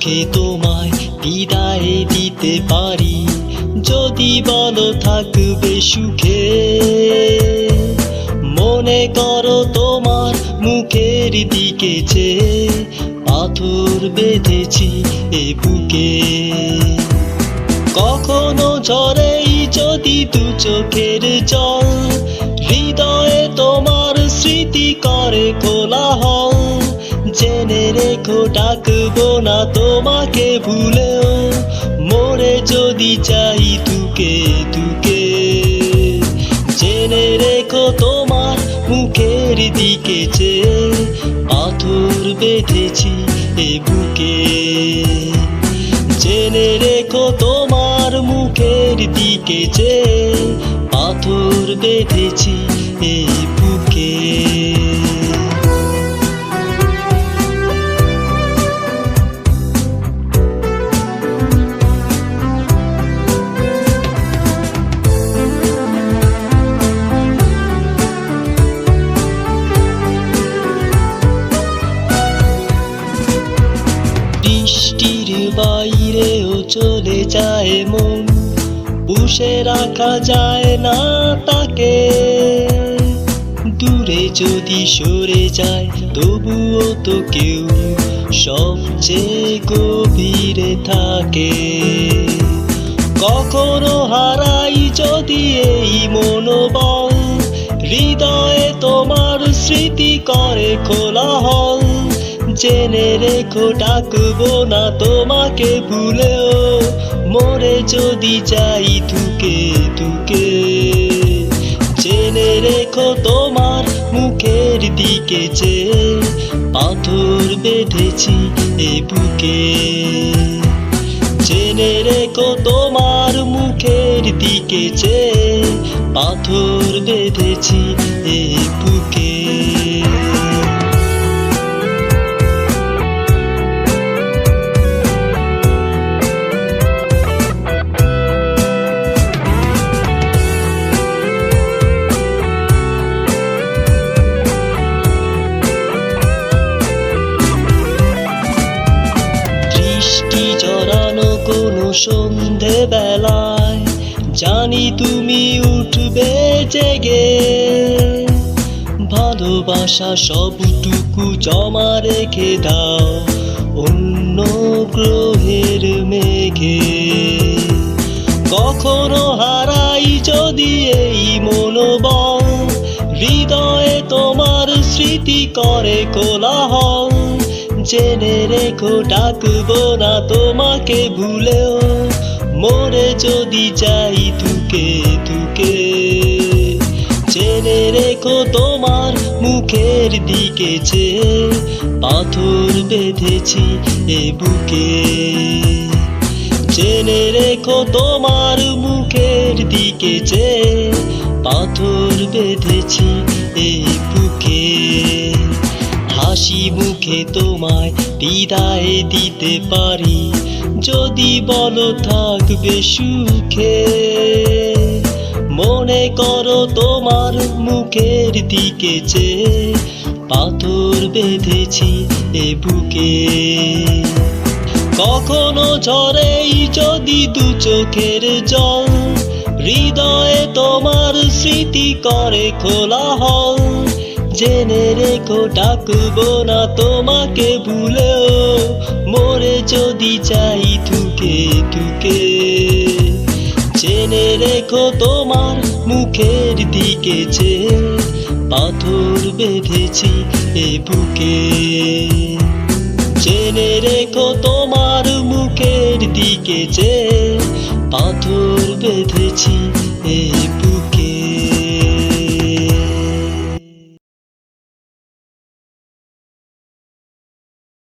মুখে তোমায় বিদায় দিতে পারি, যদি বলো থাকবে সুখে। মনে করো তোমার মুখের দিকে চেয়ে পাথর বেঁধেছি এ বুকে। কখনো ঝরেই যদি দু চোখের জল, হৃদয়ে তোমার স্মৃতি করে কোলাহল। জেনে রেখো ডাকবো না তোমাকে ভুলেও, মরে যদি চাই দুকে দুকে। জেনে রেখো তোমার মুখের দিকে চেয়ে পাথর বেঁধেছি এ বুকে। জেনে রেখো তোমার মুখের দিকে চেয়ে পাথর বেঁধেছি এ বুকে। বৃষ্টির বাইরেও চলে যায় মন, পুষে রাখা যায় না তাকে। দূরে যদি সরে যায় তবুও তো কেউ সবচেয়ে গভীরে থাকে। কখনো হারাই যদি এই মনোবল, হৃদয়ে তোমার স্মৃতি করে কোলাহল। জেনে রেখো ডাকবো না তোমাকে ভুলেও, মরে যদি যাই দুকে দুকে। জেনে রেখো তোমার মুখের দিকে চেয়ে পাথর বেঁধেছি এ বুকে। জেনে রেখো তোমার মুখের দিকে চেয়ে পাথর বেঁধেছি এ বুকে। বৃষ্টি জড়ানো কোনো সন্ধে বেলায় জানি তুমি উঠবে জেগে। ভালোবাসা সবটুকু জমা রেখে দাও অন্য গ্রহের মেঘে। কখনো হারাই যদি এই মনোবল, হৃদয়ে তোমার স্মৃতি করে কোলাহল। জেনে রেখো ডাকবো না তোমাকে ভুলেও, মরে যদি যাই দুকে দুকে। জেনে রেখো তোমার মুখের দিকে চেয়ে পাথর বেঁধেছি এ বুকে। জেনে রেখো তোমার মুখের দিকে চেয়ে পাথর বেঁধেছি এ বুকে। হাসি মুখে তোমায় বিদায় দিতে পারি, যদি বলো থাকবে সুখে। মনে করো তোমার মুখের দিকে চেয়ে পাথর বেঁধেছি এ বুকে। কখনো ঝরেই যদি দু চোখের জল, হৃদয়ে তোমার স্মৃতি করে কোলাহল। জেনে রেখো ডাকবো না তোমাকে ভুলেও, মরে যদি চাই দুকে দুকে। জেনে রেখো তোমার মুখের দিকে চেয়ে পাথর বেঁধেছি এ বুকে। জেনে রেখো তোমার মুখের দিকে চেয়ে পাথর বেঁধেছি এ